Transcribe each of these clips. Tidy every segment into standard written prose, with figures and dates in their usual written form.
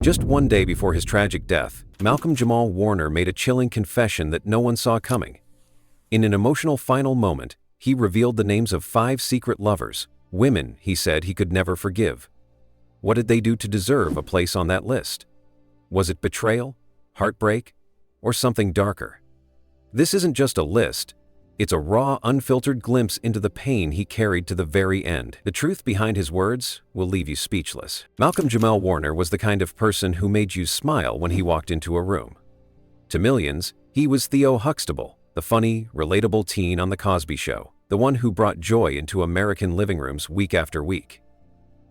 Just one day before his tragic death, Malcolm Jamal Warner made a chilling confession that no one saw coming. In an emotional final moment, he revealed the names of 5 secret lovers, women he said he could never forgive. What did they do to deserve a place on that list? Was it betrayal, heartbreak, or something darker? This isn't just a list. It's a raw, unfiltered glimpse into the pain he carried to the very end. The truth behind his words will leave you speechless. Malcolm Jamal Warner was the kind of person who made you smile when he walked into a room. To millions, he was Theo Huxtable, the funny, relatable teen on The Cosby Show, the one who brought joy into American living rooms week after week.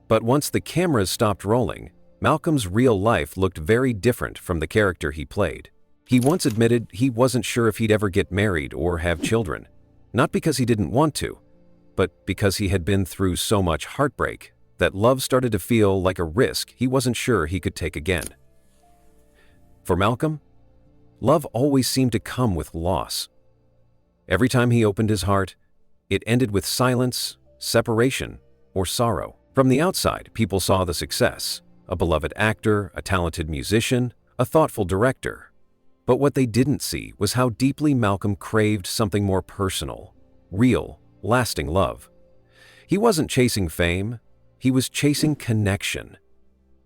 But once the cameras stopped rolling, Malcolm's real life looked very different from the character he played. He once admitted he wasn't sure if he'd ever get married or have children, not because he didn't want to, but because he had been through so much heartbreak that love started to feel like a risk he wasn't sure he could take again. For Malcolm, love always seemed to come with loss. Every time he opened his heart, it ended with silence, separation, or sorrow. From the outside, people saw the success: a beloved actor, a talented musician, a thoughtful director. But what they didn't see was how deeply Malcolm craved something more personal, real, lasting love. He wasn't chasing fame, he was chasing connection.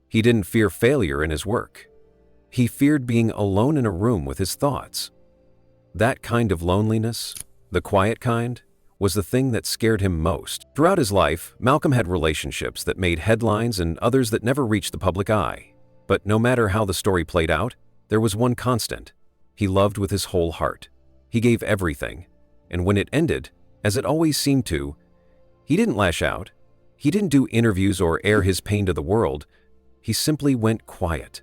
He didn't fear failure in his work. He feared being alone in a room with his thoughts. That kind of loneliness, the quiet kind, was the thing that scared him most. Throughout his life, Malcolm had relationships that made headlines and others that never reached the public eye. But no matter how the story played out, there was one constant: he loved with his whole heart. He gave everything, and when it ended, as it always seemed to, he didn't lash out. He didn't do interviews or air his pain to the world. He simply went quiet.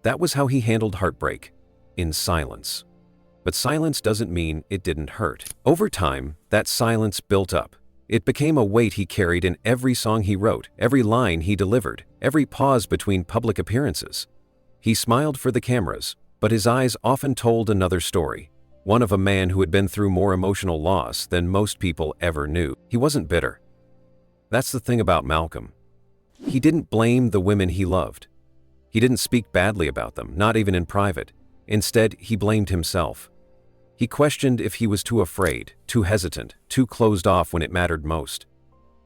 That was how he handled heartbreak, in silence. But silence doesn't mean it didn't hurt. Over time, that silence built up. It became a weight he carried in every song he wrote, every line he delivered, every pause between public appearances. He smiled for the cameras, but his eyes often told another story, one of a man who had been through more emotional loss than most people ever knew. He wasn't bitter. That's the thing about Malcolm. He didn't blame the women he loved. He didn't speak badly about them, not even in private. Instead, he blamed himself. He questioned if he was too afraid, too hesitant, too closed off when it mattered most.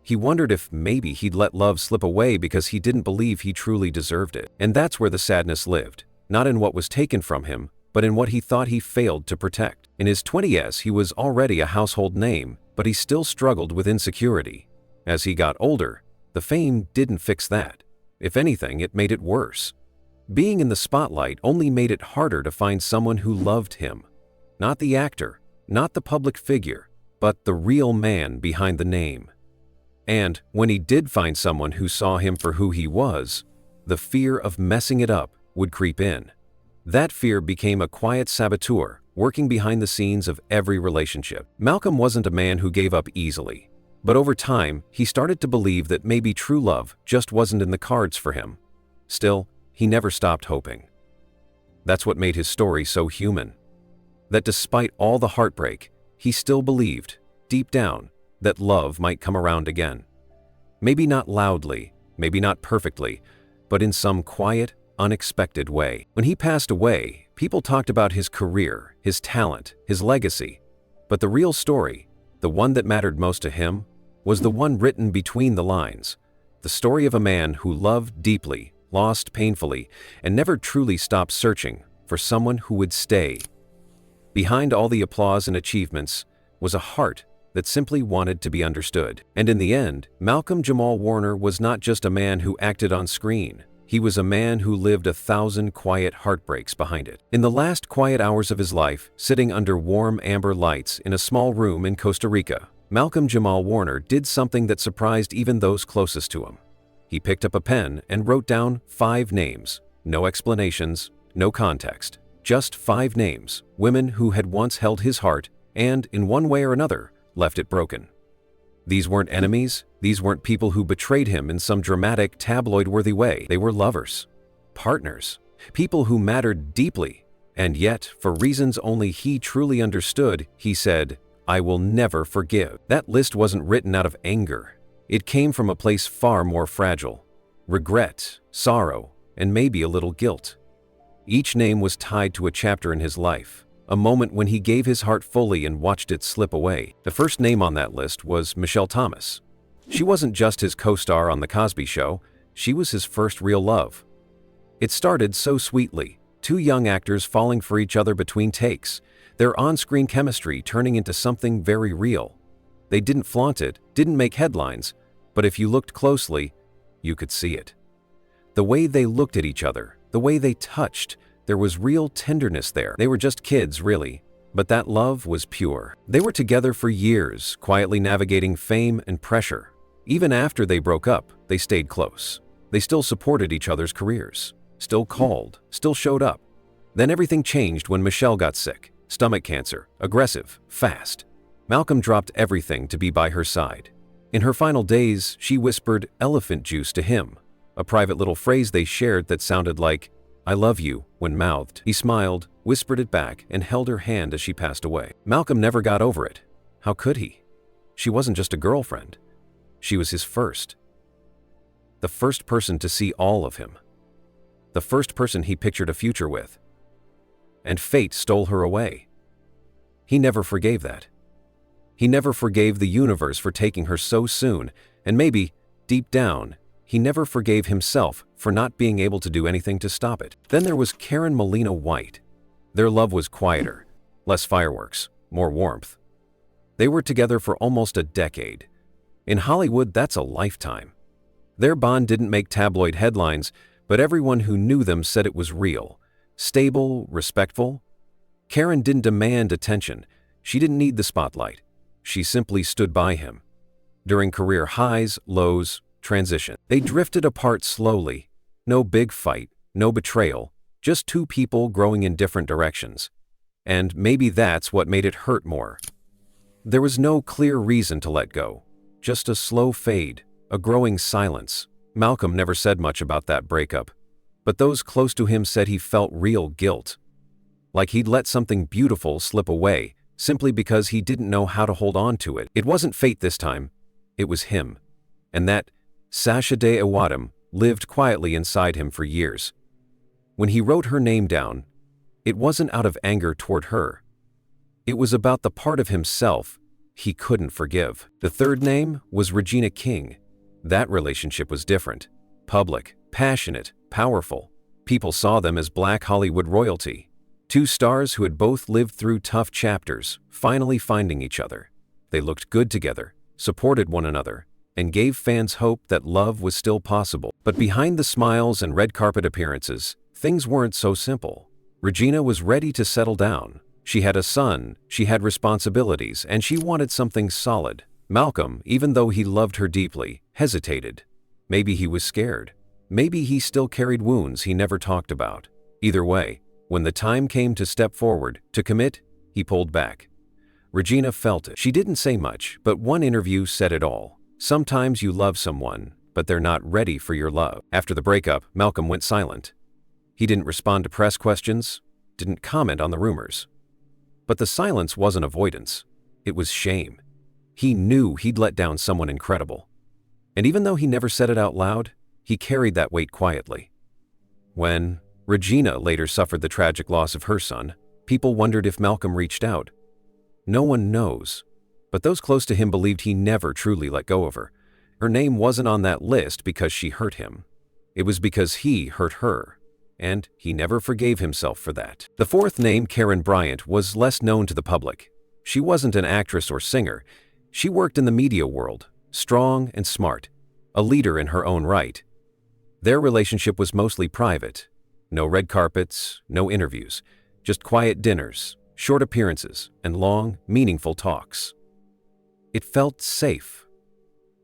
He wondered if maybe he'd let love slip away because he didn't believe he truly deserved it. And that's where the sadness lived, not in what was taken from him, but in what he thought he failed to protect. In his 20s, he was already a household name, but he still struggled with insecurity. As he got older, the fame didn't fix that. If anything, it made it worse. Being in the spotlight only made it harder to find someone who loved him. Not the actor, not the public figure, but the real man behind the name. And when he did find someone who saw him for who he was, the fear of messing it up would creep in. That fear became a quiet saboteur, working behind the scenes of every relationship. Malcolm wasn't a man who gave up easily, but over time, he started to believe that maybe true love just wasn't in the cards for him. Still, he never stopped hoping. That's what made his story so human. That despite all the heartbreak, he still believed, deep down, that love might come around again. Maybe not loudly, maybe not perfectly, but in some quiet, unexpected way. When he passed away, people talked about his career, his talent, his legacy. But the real story, the one that mattered most to him, was the one written between the lines. The story of a man who loved deeply, lost painfully, and never truly stopped searching for someone who would stay. Behind all the applause and achievements was a heart that simply wanted to be understood. And in the end, Malcolm Jamal Warner was not just a man who acted on screen. He was a man who lived 1,000 quiet heartbreaks behind it. In the last quiet hours of his life, sitting under warm amber lights in a small room in Costa Rica, Malcolm Jamal Warner did something that surprised even those closest to him. He picked up a pen and wrote down 5 names. No explanations, no context. Just 5 names, women who had once held his heart and, in one way or another, left it broken. These weren't enemies, these weren't people who betrayed him in some dramatic, tabloid-worthy way. They were lovers, partners, people who mattered deeply. And yet, for reasons only he truly understood, he said, "I will never forgive." That list wasn't written out of anger. It came from a place far more fragile. Regret, sorrow, and maybe a little guilt. Each name was tied to a chapter in his life, a moment when he gave his heart fully and watched it slip away. The first name on that list was Michelle Thomas. She wasn't just his co-star on The Cosby Show, she was his first real love. It started so sweetly, two young actors falling for each other between takes, their on-screen chemistry turning into something very real. They didn't flaunt it, didn't make headlines, but if you looked closely, you could see it. The way they looked at each other, the way they touched, there was real tenderness there. They were just kids, really, but that love was pure. They were together for years, quietly navigating fame and pressure. Even after they broke up, they stayed close. They still supported each other's careers, still called, still showed up. Then everything changed when Michelle got sick. Stomach cancer, aggressive, fast. Malcolm dropped everything to be by her side. In her final days, she whispered "elephant juice" to him, a private little phrase they shared that sounded like, "I love you," when mouthed. He smiled, whispered it back, and held her hand as she passed away. Malcolm never got over it. How could he? She wasn't just a girlfriend. She was his first. The first person to see all of him. The first person he pictured a future with. And fate stole her away. He never forgave that. He never forgave the universe for taking her so soon, and maybe, deep down, he never forgave himself for not being able to do anything to stop it. Then there was Karen Molina White. Their love was quieter, less fireworks, more warmth. They were together for almost a decade. In Hollywood, that's a lifetime. Their bond didn't make tabloid headlines, but everyone who knew them said it was real, stable, respectful. Karen didn't demand attention. She didn't need the spotlight. She simply stood by him. During career highs, lows, transition. They drifted apart slowly. No big fight, no betrayal, just two people growing in different directions. And maybe that's what made it hurt more. There was no clear reason to let go. Just a slow fade, a growing silence. Malcolm never said much about that breakup, but those close to him said he felt real guilt. Like he'd let something beautiful slip away, simply because he didn't know how to hold on to it. It wasn't fate this time, it was him. And that Sasha de Awadam lived quietly inside him for years. When he wrote her name down, it wasn't out of anger toward her. It was about the part of himself he couldn't forgive. The third name was Regina King. That relationship was different. Public, passionate, powerful. People saw them as Black Hollywood royalty. Two stars who had both lived through tough chapters, finally finding each other. They looked good together, supported one another, and gave fans hope that love was still possible. But behind the smiles and red carpet appearances, things weren't so simple. Regina was ready to settle down. She had a son, she had responsibilities, and she wanted something solid. Malcolm, even though he loved her deeply, hesitated. Maybe he was scared. Maybe he still carried wounds he never talked about. Either way, when the time came to step forward, to commit, he pulled back. Regina felt it. She didn't say much, but one interview said it all. Sometimes you love someone, but they're not ready for your love. After the breakup, Malcolm went silent. He didn't respond to press questions, didn't comment on the rumors. But the silence wasn't avoidance. It was shame. He knew he'd let down someone incredible. And even though he never said it out loud, he carried that weight quietly. When Regina later suffered the tragic loss of her son, people wondered if Malcolm reached out. No one knows, but those close to him believed he never truly let go of her. Her name wasn't on that list because she hurt him. It was because he hurt her, and he never forgave himself for that. The fourth name, Karen Bryant, was less known to the public. She wasn't an actress or singer. She worked in the media world, strong and smart, a leader in her own right. Their relationship was mostly private. No red carpets, no interviews, just quiet dinners, short appearances, and long, meaningful talks. It felt safe,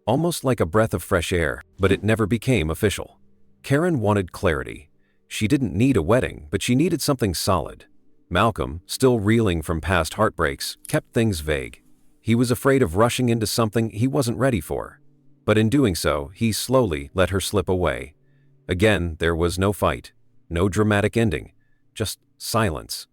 almost like a breath of fresh air, but it never became official. Karen wanted clarity. She didn't need a wedding, but she needed something solid. Malcolm, still reeling from past heartbreaks, kept things vague. He was afraid of rushing into something he wasn't ready for. But in doing so, he slowly let her slip away. Again, there was no fight, no dramatic ending, just silence.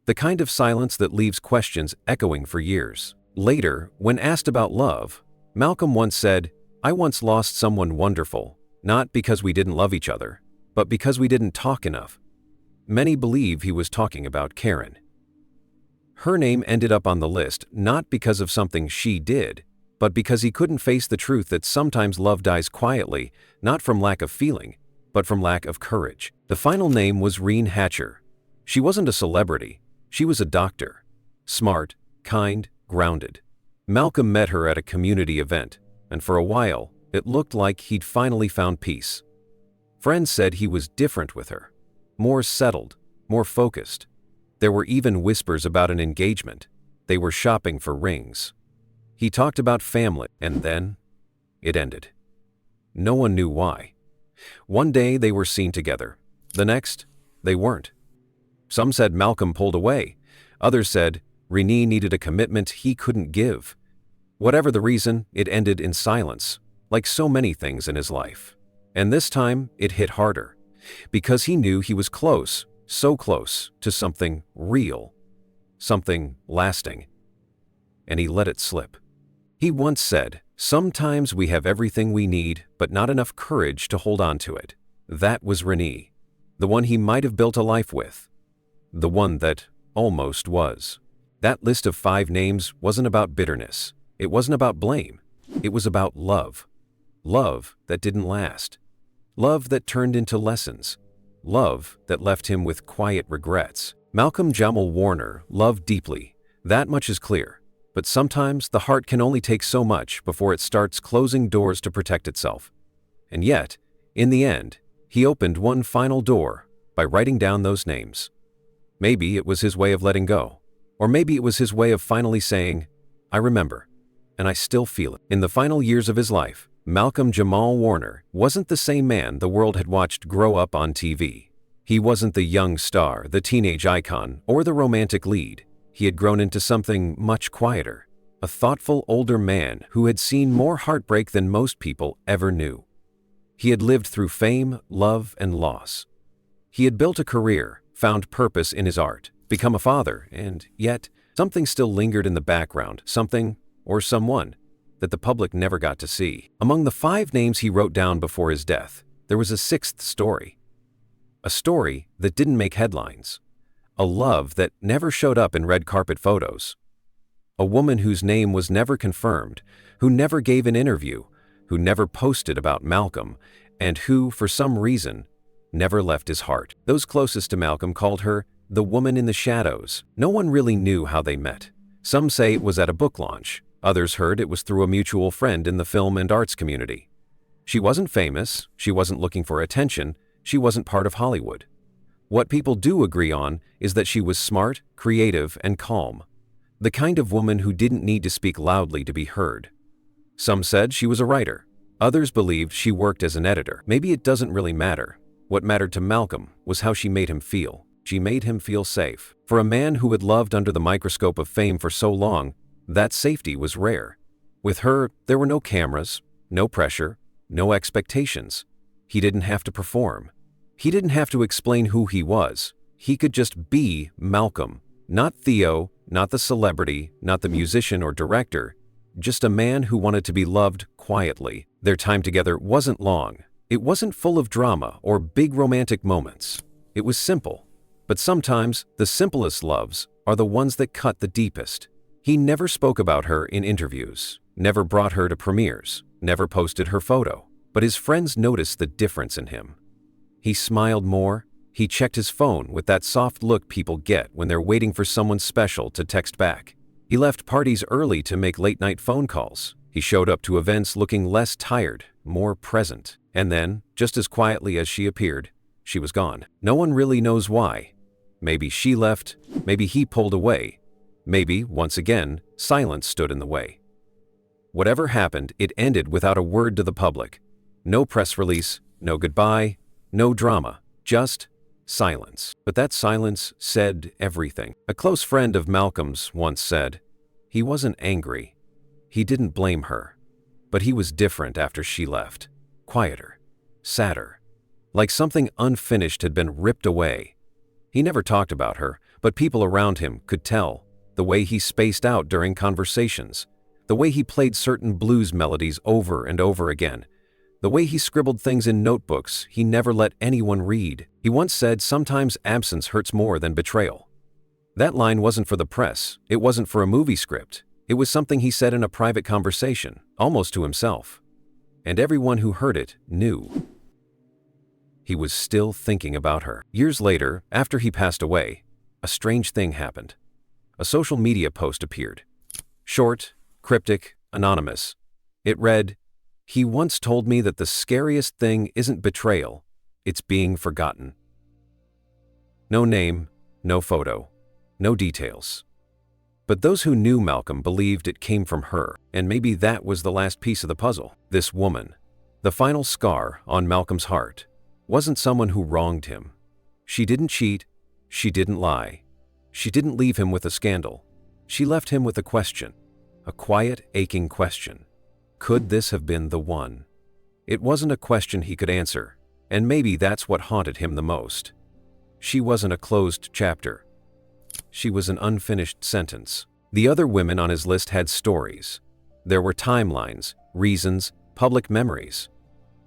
The kind of silence that leaves questions echoing for years. Later, when asked about love, Malcolm once said, "I once lost someone wonderful, not because we didn't love each other, but because we didn't talk enough. Many believe he was talking about Karen. Her name ended up on the list not because of something she did, but because he couldn't face the truth that sometimes love dies quietly, not from lack of feeling, but from lack of courage. The final name was Reen Hatcher. She wasn't a celebrity. She was a doctor. Smart, kind, grounded. Malcolm met her at a community event, and for a while, it looked like he'd finally found peace. Friends said he was different with her. More settled, more focused. There were even whispers about an engagement. They were shopping for rings. He talked about family, and then it ended. No one knew why. One day they were seen together. The next, they weren't. Some said Malcolm pulled away. Others said Renee needed a commitment he couldn't give. Whatever the reason, it ended in silence, like so many things in his life. And this time, it hit harder. Because he knew he was close, so close, to something real. Something lasting. And he let it slip. He once said, "Sometimes we have everything we need, but not enough courage to hold on to it." That was Renee. The one he might have built a life with. The one that almost was. That list of 5 names wasn't about bitterness. It wasn't about blame. It was about love. Love that didn't last. Love that turned into lessons. Love that left him with quiet regrets. Malcolm Jamal Warner loved deeply. That much is clear. But sometimes the heart can only take so much before it starts closing doors to protect itself. And yet, in the end, he opened one final door by writing down those names. Maybe it was his way of letting go. Or maybe it was his way of finally saying, "I remember, and I still feel it." In the final years of his life, Malcolm Jamal Warner wasn't the same man the world had watched grow up on TV. He wasn't the young star, the teenage icon, or the romantic lead. He had grown into something much quieter, a thoughtful older man who had seen more heartbreak than most people ever knew. He had lived through fame, love, and loss. He had built a career, found purpose in his art, become a father, and yet something still lingered in the background, something, or someone, that the public never got to see. Among the 5 names he wrote down before his death, there was a 6th story. A story that didn't make headlines. A love that never showed up in red carpet photos. A woman whose name was never confirmed, who never gave an interview, who never posted about Malcolm, and who, for some reason, never left his heart. Those closest to Malcolm called her the woman in the shadows. No one really knew how they met. Some say it was at a book launch. Others heard it was through a mutual friend in the film and arts community. She wasn't famous, she wasn't looking for attention, she wasn't part of Hollywood. What people do agree on is that she was smart, creative, and calm. The kind of woman who didn't need to speak loudly to be heard. Some said she was a writer. Others believed she worked as an editor. Maybe it doesn't really matter. What mattered to Malcolm was how she made him feel. She made him feel safe. For a man who had loved under the microscope of fame for so long, that safety was rare. With her, there were no cameras, no pressure, no expectations. He didn't have to perform. He didn't have to explain who he was. He could just be Malcolm. Not Theo, not the celebrity, not the musician or director. Just a man who wanted to be loved quietly. Their time together wasn't long. It wasn't full of drama or big romantic moments. It was simple. But sometimes, the simplest loves are the ones that cut the deepest. He never spoke about her in interviews, never brought her to premieres, never posted her photo. But his friends noticed the difference in him. He smiled more. He checked his phone with that soft look people get when they're waiting for someone special to text back. He left parties early to make late-night phone calls. He showed up to events looking less tired, more present. And then, just as quietly as she appeared, she was gone. No one really knows why. Maybe she left, maybe he pulled away. Maybe, once again, silence stood in the way. Whatever happened, it ended without a word to the public. No press release, no goodbye, no drama, just silence. But that silence said everything. A close friend of Malcolm's once said, he wasn't angry. He didn't blame her. But he was different after she left. Quieter, sadder. Like something unfinished had been ripped away. He never talked about her, but people around him could tell. The way he spaced out during conversations. The way he played certain blues melodies over and over again. The way he scribbled things in notebooks he never let anyone read. He once said, "Sometimes absence hurts more than betrayal." That line wasn't for the press, it wasn't for a movie script. It was something he said in a private conversation, almost to himself. And everyone who heard it knew. He was still thinking about her. Years later, after he passed away, a strange thing happened. A social media post appeared. Short, cryptic, anonymous. It read, "He once told me that the scariest thing isn't betrayal, it's being forgotten." No name, no photo, no details. But those who knew Malcolm believed it came from her, and maybe that was the last piece of the puzzle. This woman, the final scar on Malcolm's heart, wasn't someone who wronged him. She didn't cheat, she didn't lie. She didn't leave him with a scandal. She left him with a question, a quiet, aching question. Could this have been the one? It wasn't a question he could answer, and maybe that's what haunted him the most. She wasn't a closed chapter. She was an unfinished sentence. The other women on his list had stories. There were timelines, reasons, public memories.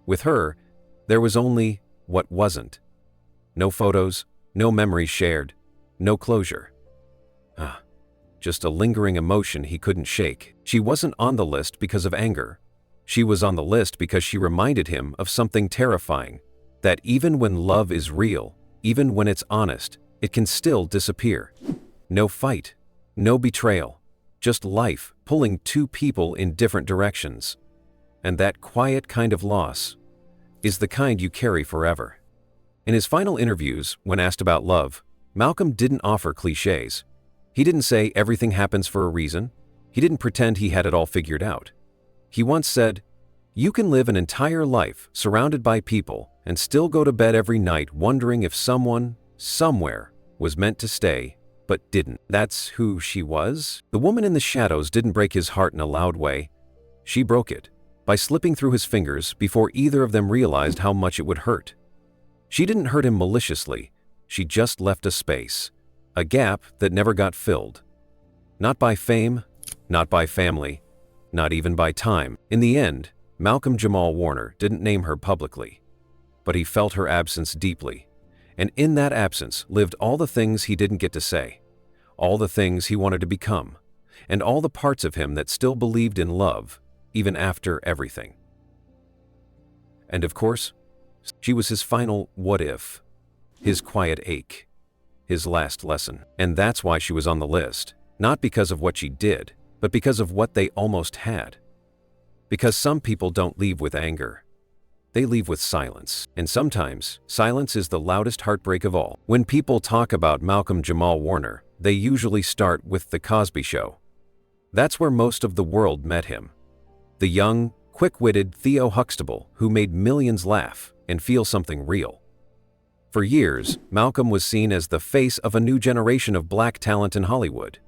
With her, there was only what wasn't. No photos, no memories shared, no closure. Just a lingering emotion he couldn't shake. She wasn't on the list because of anger. She was on the list because she reminded him of something terrifying, that even when love is real, even when it's honest, it can still disappear. No fight, no betrayal, just life pulling two people in different directions. And that quiet kind of loss is the kind you carry forever. In his final interviews, when asked about love, Malcolm didn't offer cliches. He didn't say everything happens for a reason. He didn't pretend he had it all figured out. He once said, "You can live an entire life surrounded by people and still go to bed every night wondering if someone, somewhere, was meant to stay, but didn't." That's who she was. The woman in the shadows didn't break his heart in a loud way. She broke it by slipping through his fingers before either of them realized how much it would hurt. She didn't hurt him maliciously. She just left a space, a gap that never got filled. Not by fame, not by family, not even by time. In the end, Malcolm Jamal Warner didn't name her publicly, but he felt her absence deeply. And in that absence lived all the things he didn't get to say, all the things he wanted to become, and all the parts of him that still believed in love, even after everything. And of course, she was his final what if, his quiet ache, his last lesson. And that's why she was on the list, not because of what she did, but because of what they almost had. Because some people don't leave with anger. They leave with silence. And sometimes, silence is the loudest heartbreak of all. When people talk about Malcolm Jamal Warner, they usually start with The Cosby Show. That's where most of the world met him. The young, quick-witted Theo Huxtable who made millions laugh and feel something real. For years, Malcolm was seen as the face of a new generation of black talent in Hollywood.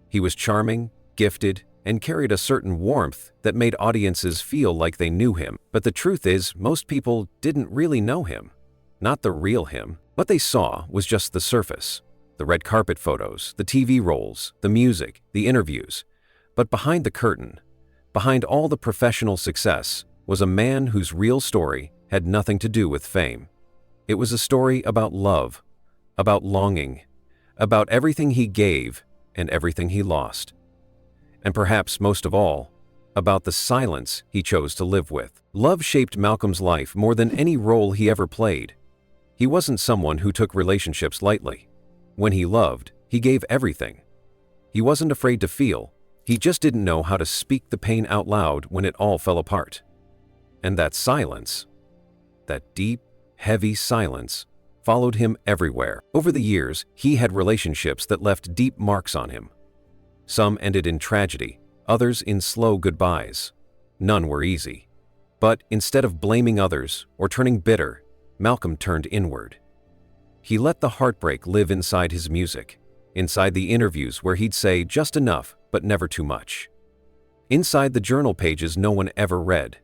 He was charming, gifted, and carried a certain warmth that made audiences feel like they knew him. But the truth is, most people didn't really know him. Not the real him. What they saw was just the surface. The red carpet photos, the TV roles, the music, the interviews. But behind the curtain, behind all the professional success, was a man whose real story had nothing to do with fame. It was a story about love, about longing, about everything he gave and everything he lost. And perhaps most of all, about the silence he chose to live with. Love shaped Malcolm's life more than any role he ever played. He wasn't someone who took relationships lightly. When he loved, he gave everything. He wasn't afraid to feel. He just didn't know how to speak the pain out loud when it all fell apart. And that silence, that deep, heavy silence, followed him everywhere. Over the years, he had relationships that left deep marks on him. Some ended in tragedy, others in slow goodbyes. None were easy. But instead of blaming others or turning bitter, Malcolm turned inward. He let the heartbreak live inside his music, inside the interviews where he'd say just enough but never too much. Inside the journal pages no one ever read.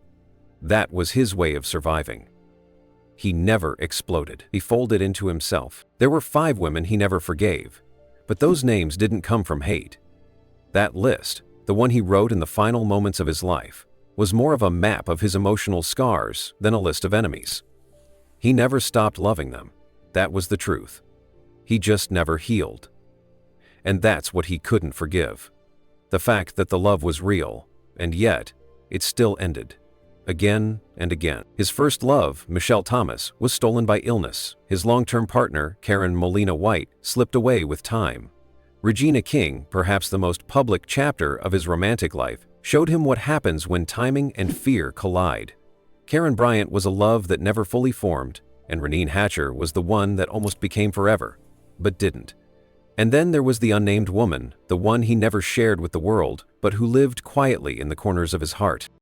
That was his way of surviving. He never exploded. He folded into himself. There were 5 women he never forgave, but those names didn't come from hate. That list, the one he wrote in the final moments of his life, was more of a map of his emotional scars than a list of enemies. He never stopped loving them. That was the truth. He just never healed. And that's what he couldn't forgive. The fact that the love was real, and yet, it still ended. Again and again. His first love, Michelle Thomas, was stolen by illness. His long-term partner, Karen Molina White, slipped away with time. Regina King, perhaps the most public chapter of his romantic life, showed him what happens when timing and fear collide. Karen Bryant was a love that never fully formed, and Reneen Hatcher was the one that almost became forever, but didn't. And then there was the unnamed woman, the one he never shared with the world, but who lived quietly in the corners of his heart.